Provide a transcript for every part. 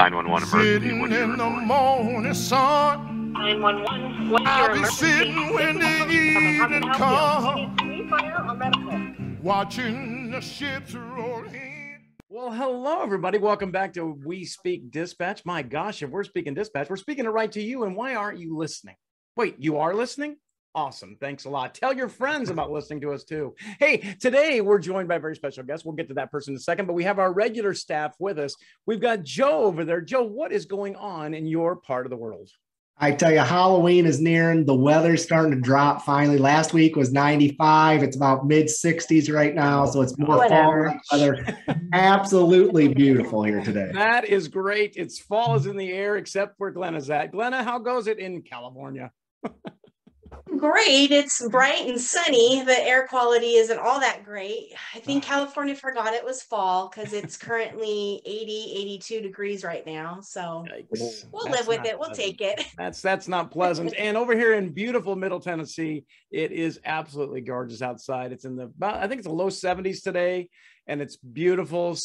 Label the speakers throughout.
Speaker 1: 911 emergency. What do you
Speaker 2: in the
Speaker 1: report?
Speaker 2: morning sun.
Speaker 3: 911. What's
Speaker 2: I'll
Speaker 3: your
Speaker 2: be
Speaker 3: emergency?
Speaker 2: sitting when the
Speaker 3: How can
Speaker 2: evening
Speaker 3: I help
Speaker 2: comes,
Speaker 3: you? Do you need fire or medical?
Speaker 2: watching the ships roll in.
Speaker 4: Well, hello, everybody. Welcome back to We Speak Dispatch. My gosh, if we're speaking dispatch, we're speaking it right to you. And why aren't you listening? Wait, you are listening? Awesome. Thanks a lot. Tell your friends about listening to us too. Hey, today we're joined by a very special guest. We'll get to that person in a second, but we have our regular staff with us. We've got Joe over there. Joe, what is going on in your part of the world?
Speaker 5: I tell you, Halloween is nearing. The weather's starting to drop finally. Last week was 95. It's about mid 60s right now. So it's more fall weather. Absolutely beautiful here today.
Speaker 4: That is great. It's fall is in the air, except where Glenna's at. Glenna, how goes it in California?
Speaker 6: Great. It's bright and sunny. The air quality isn't all that great. I think California forgot it was fall because it's currently 80, 82 degrees right now. So
Speaker 4: Yikes.
Speaker 6: we'll live with it. We'll take it.
Speaker 4: That's not pleasant. And over here in beautiful Middle Tennessee, it is absolutely gorgeous outside. It's in the, I think it's the low 70s today. And it's beautiful,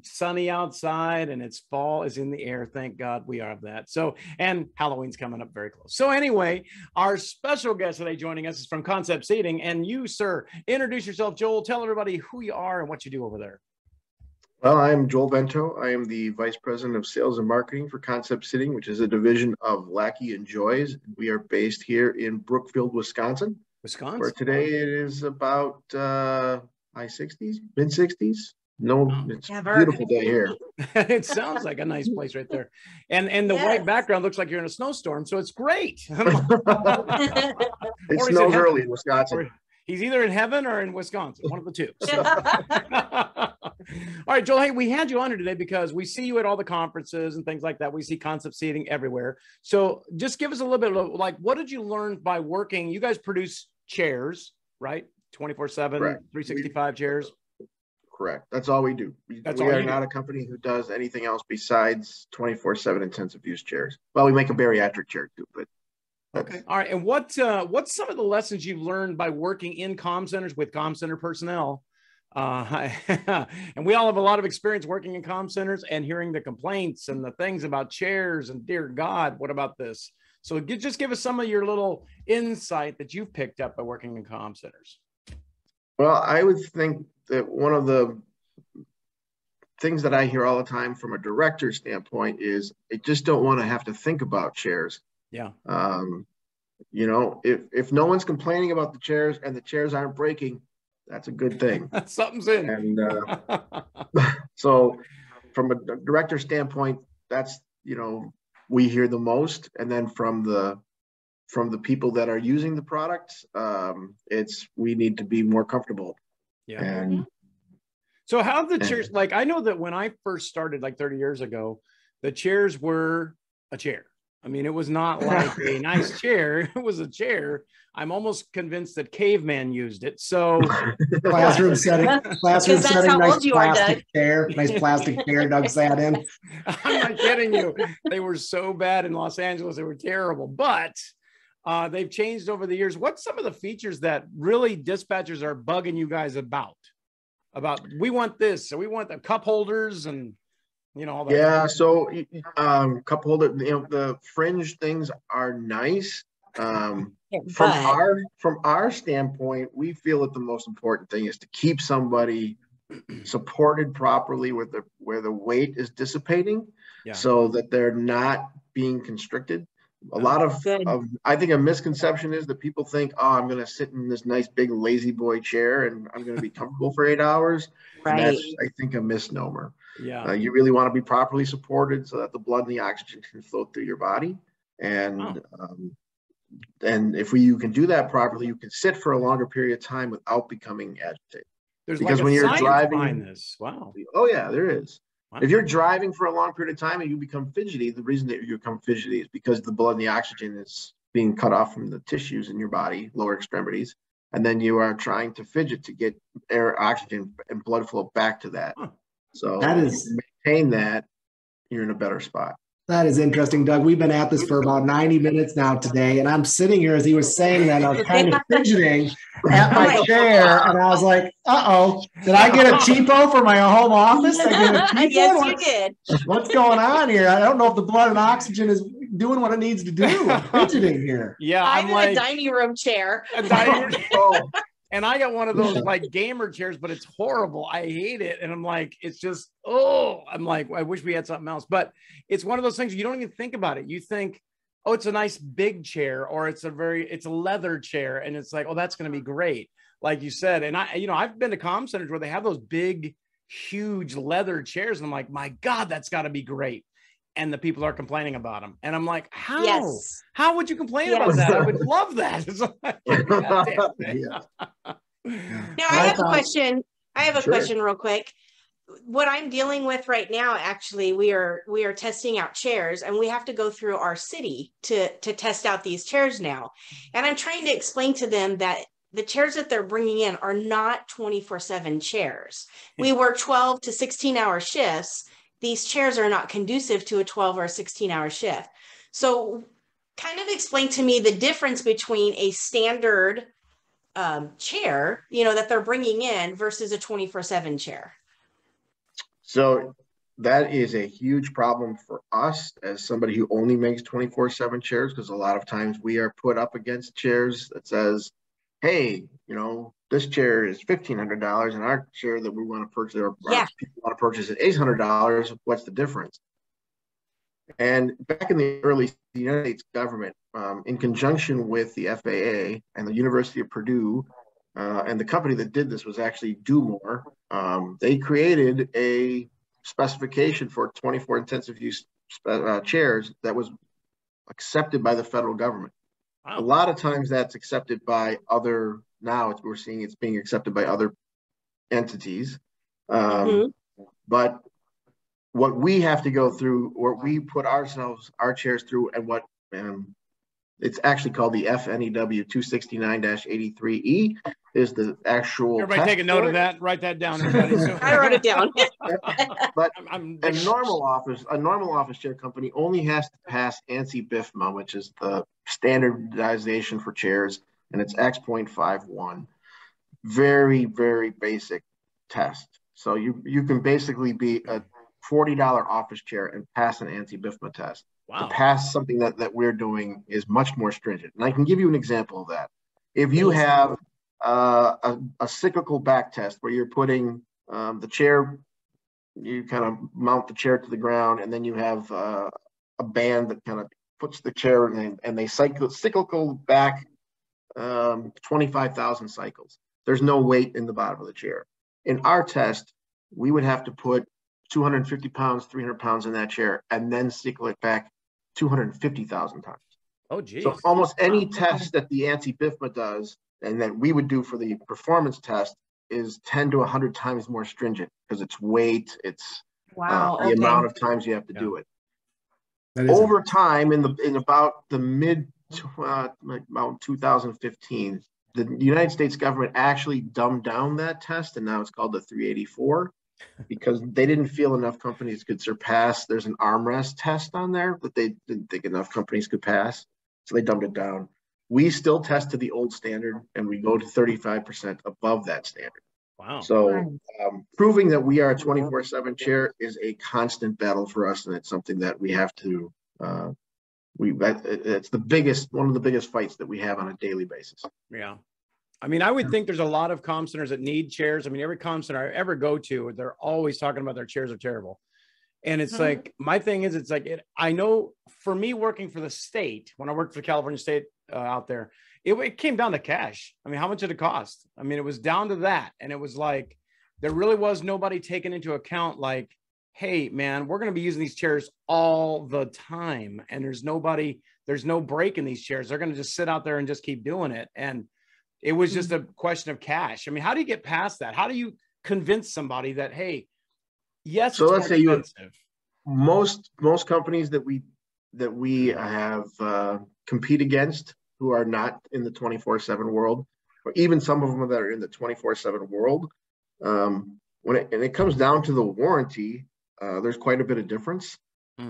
Speaker 4: sunny outside, and it's fall is in the air. Thank God we have that. So, and Halloween's coming up very close. So anyway, our special guest today joining us is from Concept Seating. And you, sir, introduce yourself, Joel. Tell everybody who you are and what you do over there.
Speaker 7: Well, I'm Joel Vento. I am the Vice President of Sales and Marketing for Concept Seating, which is a division of Lackey and Joy's. We are based here in Brookfield, Wisconsin. Where today it is about high 60s, mid 60s. No, it's a beautiful day here.
Speaker 4: It sounds like a nice place right there. And the white background looks like you're in a snowstorm, so it's great.
Speaker 7: It snows early in Wisconsin.
Speaker 4: He's either in heaven or in Wisconsin, one of the two. So. All right, Joel, hey, we had you on here today because we see you at all the conferences and things like that. We see Concept Seating everywhere. So just give us a little bit of like, what did you learn by working? You guys produce chairs, right? 24/7, 365 chairs.
Speaker 7: Correct. That's all we do. We are not a company who does anything else besides 24/7 intensive use chairs. Well, we make a bariatric chair too, but
Speaker 4: okay. All right. And what's some of the lessons you've learned by working in comm centers with comm center personnel? And we all have a lot of experience working in comm centers and hearing the complaints and the things about chairs and dear God, what about this? So just give us some of your little insight that you've picked up by working in comm centers.
Speaker 7: Well, I would think that one of the things that I hear all the time from a director standpoint is I just don't want to have to think about chairs.
Speaker 4: Yeah.
Speaker 7: You know, if no one's complaining about the chairs and the chairs aren't breaking, that's a good thing.
Speaker 4: Something's in.
Speaker 7: And so from a director standpoint, that's, you know, we hear the most. And then from the people that are using the products, we need to be more comfortable.
Speaker 4: Yeah.
Speaker 7: And
Speaker 4: so how the chairs, like, I know that when I first started like 30 years ago, the chairs were a chair. I mean, it was not like a nice chair. It was a chair. I'm almost convinced that caveman used it. So
Speaker 5: classroom setting, nice plastic chair Doug sat in.
Speaker 4: I'm not kidding you. They were so bad in Los Angeles. They were terrible, but they've changed over the years. What's some of the features that really dispatchers are bugging you guys about? We want this, so we want the cup holders and you know all that.
Speaker 7: Yeah, so cup holder, you know, the fringe things are nice. From our standpoint, we feel that the most important thing is to keep somebody supported properly where the weight is dissipating, so that they're not being constricted. A lot of I think a misconception is that people think, oh, I'm going to sit in this nice big lazy boy chair and I'm going to be comfortable for 8 hours. Right. And that's, I think, a misnomer.
Speaker 4: Yeah.
Speaker 7: You really want to be properly supported so that the blood and the oxygen can flow through your body. And if you can do that properly, you can sit for a longer period of time without becoming agitated.
Speaker 4: Because when you're driving behind this. Wow.
Speaker 7: Oh yeah, there is. Wow. If you're driving for a long period of time and you become fidgety, the reason that you become fidgety is because the blood and the oxygen is being cut off from the tissues in your body, lower extremities, and then you are trying to fidget to get air, oxygen, and blood flow back to that. Huh. So
Speaker 5: that is
Speaker 7: maintain that, you're in a better spot.
Speaker 5: That is interesting, Doug. We've been at this for about 90 minutes now today, and I'm sitting here as he was saying that. I was kind of fidgeting at my chair, and I was like, "Uh-oh, did I get a cheapo for my home office? Did I get a cheapo?
Speaker 6: Yes, you did.
Speaker 5: What's going on here? I don't know if the blood and oxygen is doing what it needs to do. I'm fidgeting here."
Speaker 4: Yeah,
Speaker 6: I'm in
Speaker 4: like
Speaker 6: a dining room chair.
Speaker 4: a dining room. And I got one of those like gamer chairs, but it's horrible. I hate it. And I'm like, it's just, I'm like, I wish we had something else. But it's one of those things you don't even think about it. You think, oh, it's a nice big chair, or it's a leather chair. And it's like, oh, that's going to be great. Like you said. And I've been to comm centers where they have those big, huge leather chairs. And I'm like, my God, that's got to be great. And the people are complaining about them. And I'm like, how?
Speaker 6: Yes.
Speaker 4: How would you complain about that? I would love that. It's like,
Speaker 6: Now I have a question. Question real quick. What I'm dealing with right now, actually, we are testing out chairs, and we have to go through our city to test out these chairs now. And I'm trying to explain to them that the chairs that they're bringing in are not 24/7 chairs. We work 12 to 16-hour shifts. These chairs are not conducive to a 12 or 16-hour shift. So kind of explain to me the difference between a standard chair, that they're bringing in versus a 24/7 chair.
Speaker 7: So that is a huge problem for us as somebody who only makes 24/7 chairs, because a lot of times we are put up against chairs that says, hey, this chair is $1,500 and our chair that we want to purchase, or people want to purchase at $800. What's the difference? And back in the early United States government, in conjunction with the FAA and the University of Purdue, and the company that did this was actually Do More, they created a specification for 24 intensive use chairs that was accepted by the federal government. Wow. A lot of times that's accepted by other, we're seeing it's being accepted by other entities. But what we have to go through, or we put our chairs through, and what it's actually called the FNEW 269-83E, is the actual.
Speaker 4: Everybody take a note of that. Write that down, everybody.
Speaker 6: I wrote it down.
Speaker 7: But a normal office chair company only has to pass ANSI BIFMA, which is the standardization for chairs, and it's X.51. Very, very basic test. So you can basically be a $40 office chair and pass an ANSI BIFMA test. Wow. To pass something that we're doing is much more stringent. And I can give you an example of that. If you have a cyclical back test where you're putting the chair, you kind of mount the chair to the ground, and then you have a band that kind of puts the chair and they cyclical back 25,000 cycles. There's no weight in the bottom of the chair. In our test, we would have to put 250 pounds, 300 pounds in that chair, and then cycle it back 250,000 times.
Speaker 4: Oh, geez.
Speaker 7: So almost any test that the ANSI BIFMA does, and that we would do for the performance test, is 10 to 100 times more stringent, because it's weight, it's the amount of times you have to do it. Over time, in about the mid about 2015, the United States government actually dumbed down that test, and now it's called the 384, because they didn't feel enough companies could surpass. There's an armrest test on there that they didn't think enough companies could pass, so they dumbed it down. We still test to the old standard, and we go to 35% above that standard.
Speaker 4: Wow.
Speaker 7: So proving that we are a 24/7 chair is a constant battle for us, and it's something that we have to, it's one of the biggest fights that we have on a daily basis.
Speaker 4: Yeah. I mean, I would think there's a lot of comm centers that need chairs. I mean, every comm center I ever go to, they're always talking about their chairs are terrible. And it's like, my thing is, it's like, I know for me working for the state, when I worked for California State out there, it came down to cash. I mean, how much did it cost? I mean, it was down to that. And it was like, there really was nobody taking into account like, hey, man, we're going to be using these chairs all the time. And there's no break in these chairs. They're going to just sit out there and just keep doing it. And it was just a question of cash. I mean, how do you get past that? How do you convince somebody that, hey, yes,
Speaker 7: so let's say most companies that we have compete against who are not in the 24/7 world, or even some of them that are in the 24/7 world, when it comes down to the warranty, there's quite a bit of difference.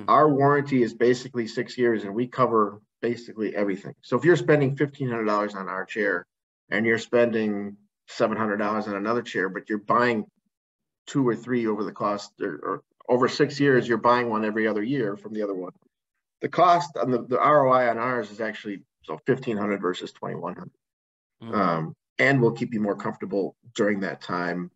Speaker 7: Our warranty is basically 6 years, and we cover basically everything. So if you're spending $1,500 on our chair and you're spending $700 on another chair, but you're buying 2 or 3 over the cost, or over 6 years, you're buying one every other year from the other one. The cost on the ROI on ours is actually so $1,500 versus $2,100. And we'll keep you more comfortable during that time,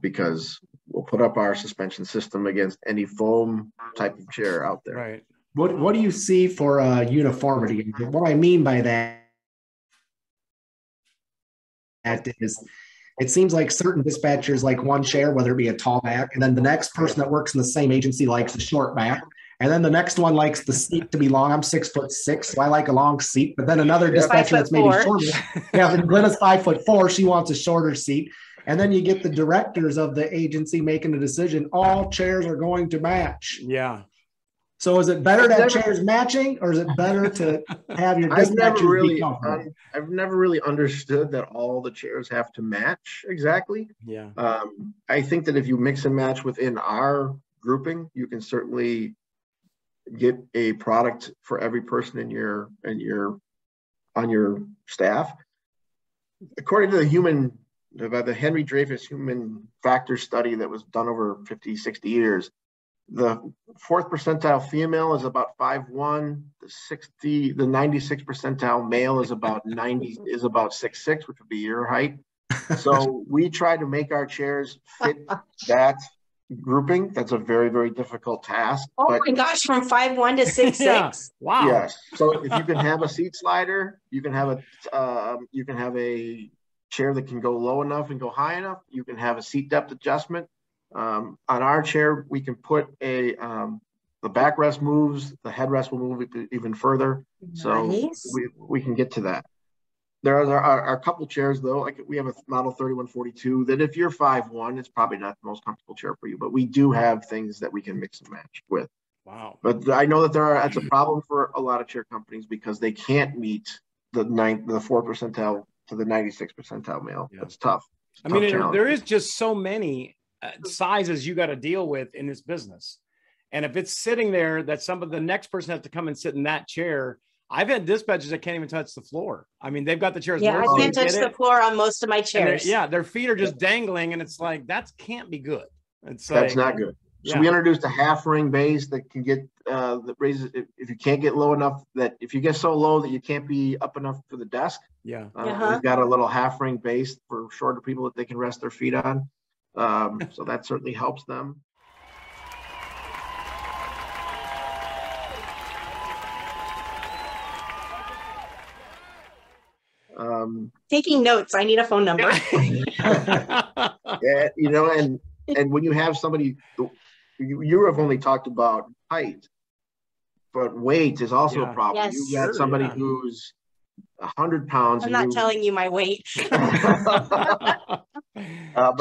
Speaker 7: because we'll put up our suspension system against any foam type of chair out there.
Speaker 4: Right.
Speaker 5: What do you see for uniformity? What I mean by that is, it seems like certain dispatchers like one chair, whether it be a tall back, and then the next person that works in the same agency likes a short back. And then the next one likes the seat to be long. I'm 6'6", so I like a long seat. But then another dispatcher that's maybe shorter. Yeah, Glenna's 5'4". She wants a shorter seat. And then you get the directors of the agency making a decision. All chairs are going to match.
Speaker 4: Yeah.
Speaker 5: So is it better to have chairs matching, or is it better to have your dispatchers be comfortable?
Speaker 7: I've never really understood that all the chairs have to match exactly.
Speaker 4: Yeah.
Speaker 7: I think that if you mix and match within our grouping, you can certainly get a product for every person on your staff. According to the Henry Dreyfus human factor study that was done over 50, 60 years, the 4th percentile female is about 5'1". The 96th percentile male is about 6'6", which would be your height. So we try to make our chairs fit that grouping. That's a very, very difficult task.
Speaker 6: Oh my gosh, from 5'1" to 6'6".
Speaker 4: Yeah. Wow.
Speaker 7: Yes. So if you can have a seat slider, you can have a chair that can go low enough and go high enough. You can have a seat depth adjustment. On our chair, we can put the backrest moves, the headrest will move even further. So we can get to that. There are a couple chairs though, like we have a model 3142 that if you're 5'1", it's probably not the most comfortable chair for you, but we do have things that we can mix and match with.
Speaker 4: Wow.
Speaker 7: But I know that that's a problem for a lot of chair companies because they can't meet the 4th percentile to the 96th percentile male. Yeah. That's tough.
Speaker 4: I mean, there is just so many sizes you got to deal with in this business. And if it's sitting there that the next person has to come and sit in that chair, I've had dispatchers that can't even touch the floor. I mean, they've got the chairs.
Speaker 6: Yeah, I can't touch the floor on most of my chairs.
Speaker 4: Their feet are just dangling, and it's like, that can't be good.
Speaker 7: That's not good. So we introduced a half ring base that can get that raises if you can't get low enough, that if you get so low that you can't be up enough for the desk.
Speaker 4: Yeah.
Speaker 7: We've got a little half ring base for shorter people that they can rest their feet on. So that certainly helps them.
Speaker 6: Taking notes. I need a phone number.
Speaker 7: Yeah, and when you have somebody, you have only talked about height, but weight is also a problem.
Speaker 6: Yes.
Speaker 7: You got somebody who's 100 pounds.
Speaker 6: I'm not telling you my weight.
Speaker 7: But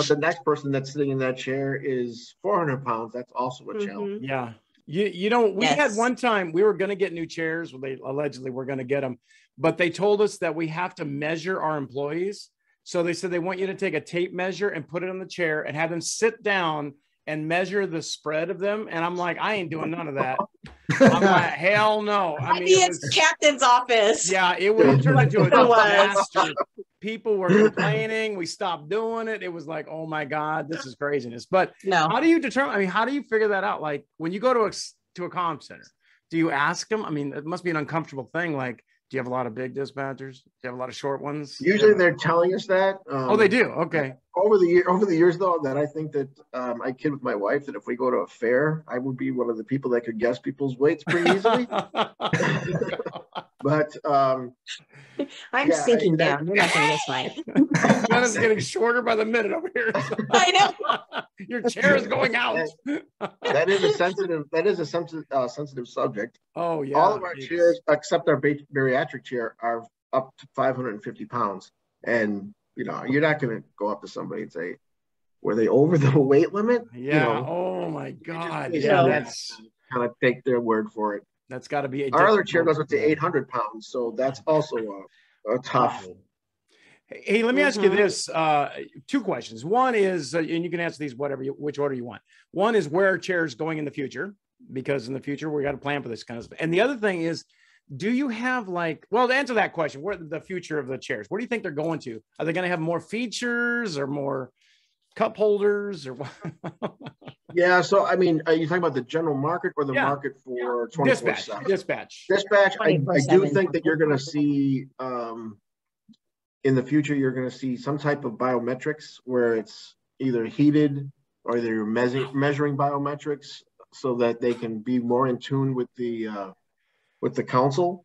Speaker 7: the next person that's sitting in that chair is 400 pounds. That's also a challenge.
Speaker 4: Yeah. We had one time we were going to get new chairs. Well, they allegedly were going to get them, but they told us that we have to measure our employees. So they said they want you to take a tape measure and put it on the chair and have them sit down and measure the spread of them. And I'm like, I ain't doing none of that. I'm like, hell no. I mean,
Speaker 6: it's captain's office.
Speaker 4: Yeah, it would turn into a disaster. People were complaining. We stopped doing it. It was like, oh my God, this is craziness. But how do you determine? I mean, how do you figure that out? Like when you go to a comm center, do you ask them? I mean, it must be an uncomfortable thing. Like, do you have a lot of big dispatchers? Do you have a lot of short ones?
Speaker 7: Usually they're telling us that.
Speaker 4: Oh, they do. Okay.
Speaker 7: Over the years, though, that I think that I kid with my wife that if we go to a fair, I would be one of the people that could guess people's weights pretty easily. But
Speaker 6: I'm sinking down. You're not going to miss mine.
Speaker 4: Glenna's getting shorter by the minute over here.
Speaker 6: I know.
Speaker 4: Your chair is going out.
Speaker 7: That is a sensitive subject.
Speaker 4: Oh yeah.
Speaker 7: All of our chairs, except our bariatric chair, are up to 550 pounds, and you're not going to go up to somebody and say, "Were they over the weight limit?"
Speaker 4: Yeah. Oh my God.
Speaker 7: That's kind of take their word for it.
Speaker 4: That's got to be
Speaker 7: our other chair goes up to 800 pounds, so that's also a tough.
Speaker 4: Hey, let me ask you this: 2 questions. One is, and you can answer these which order you want. One is where are chairs going in the future, because in the future we got to plan for this kind of stuff. And the other thing is, do you have like, well, to answer that question, what the future of the chairs? Where do you think they're going to? Are they going to have more features or more cup holders or what?
Speaker 7: Yeah. So, I mean, are you talking about the general market or the market for 24/7?
Speaker 4: Dispatch.
Speaker 7: I do think that you're going to see, in the future, you're going to see some type of biometrics where it's either heated or they're measuring biometrics so that they can be more in tune with the council.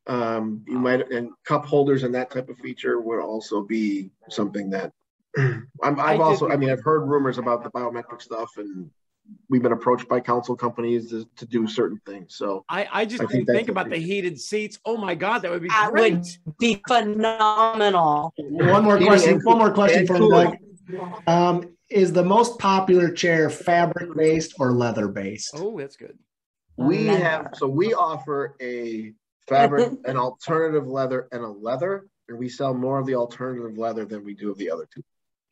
Speaker 7: You might, and cup holders and that type of feature would also be something that I've heard rumors about the biometric stuff, and we've been approached by council companies to do certain things. So
Speaker 4: I just think about the heated seats. Oh my God, that would be
Speaker 6: That
Speaker 4: great.
Speaker 6: would be phenomenal.
Speaker 5: One more question for you, Doug. Is the most popular chair fabric based or leather based?
Speaker 4: Oh, that's good.
Speaker 7: We offer a fabric, an alternative leather, and a leather, and we sell more of the alternative leather than we do of the other two.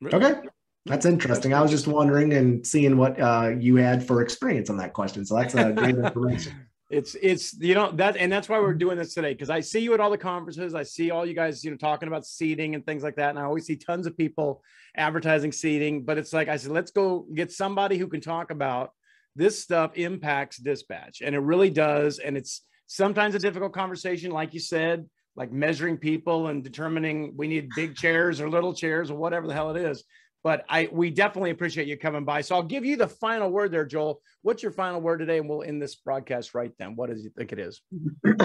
Speaker 4: Really?
Speaker 5: Okay. That's interesting. I was just wondering and seeing what you had for experience on that question. So that's great information.
Speaker 4: It's that's why we're doing this today, because I see you at all the conferences. I see all you guys, talking about seating and things like that. And I always see tons of people advertising seating, but it's like, I said, let's go get somebody who can talk about this stuff impacts dispatch. And it really does. And it's sometimes a difficult conversation, like you said, like measuring people and determining we need big chairs or little chairs or whatever the hell it is. But we definitely appreciate you coming by. So I'll give you the final word there, Joel. What's your final word today? And we'll end this broadcast right then. What does you think it is? He's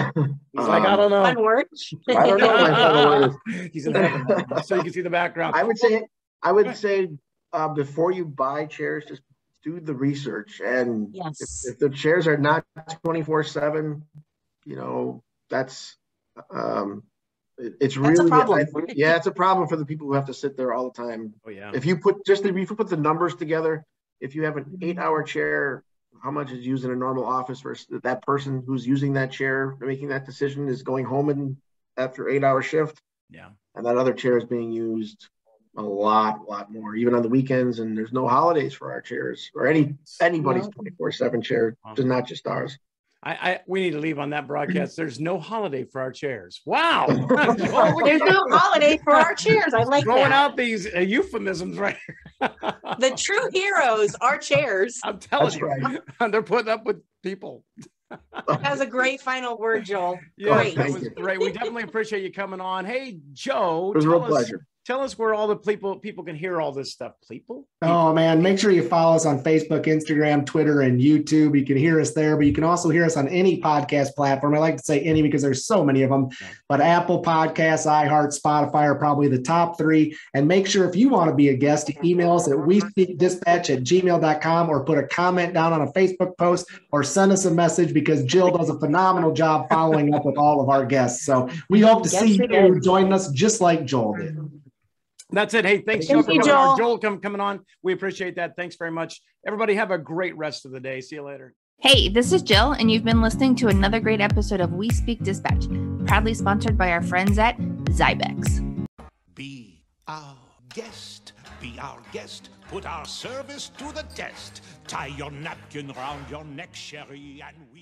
Speaker 4: like, I don't know.
Speaker 6: One word.
Speaker 7: I don't know what my final word is.
Speaker 4: He's in heaven, so you can see the background.
Speaker 7: I would say before you buy chairs, just do the research. And if the chairs are not 24/7, that's it's really
Speaker 6: a problem.
Speaker 7: It's a problem for the people who have to sit there all the time.
Speaker 4: Oh yeah.
Speaker 7: If you put the numbers together, if you have an 8-hour chair, how much is used in a normal office versus that person who's using that chair, making that decision, is going home after 8-hour shift.
Speaker 4: Yeah.
Speaker 7: And that other chair is being used a lot more, even on the weekends. And there's no holidays for our chairs or anybody's 24/7 chair, not just ours.
Speaker 4: We need to leave on that broadcast. There's no holiday for our chairs. Wow.
Speaker 6: There's no holiday for our chairs. I like
Speaker 4: throwing
Speaker 6: that.
Speaker 4: out these euphemisms right here.
Speaker 6: The true heroes are chairs.
Speaker 4: I'm telling you,
Speaker 7: right.
Speaker 4: They're putting up with people.
Speaker 6: That was a great final word, Joel.
Speaker 4: Yeah,
Speaker 6: Great.
Speaker 4: that was great. We definitely appreciate you coming on. Hey, Joe,
Speaker 7: It was a real pleasure.
Speaker 4: Tell us where all the people can hear all this stuff. People?
Speaker 5: Oh, man. Make sure you follow us on Facebook, Instagram, Twitter, and YouTube. You can hear us there, but you can also hear us on any podcast platform. I like to say any because there's so many of them. Yeah. But Apple Podcasts, iHeart, Spotify are probably the top 3. And make sure if you want to be a guest, to email us at wespeakdispatch@gmail.com or put a comment down on a Facebook post or send us a message, because Jill does a phenomenal job following up with all of our guests. So we hope to see you join us just like Joel did.
Speaker 4: That's it. Hey, thanks, Joel, for Joel coming on. We appreciate that. Thanks very much. Everybody have a great rest of the day. See you later.
Speaker 1: Hey, this is Jill, and you've been listening to another great episode of We Speak Dispatch, proudly sponsored by our friends at Zybex.
Speaker 2: Be our guest. Be our guest. Put our service to the test. Tie your napkin round your neck, Sherry, and we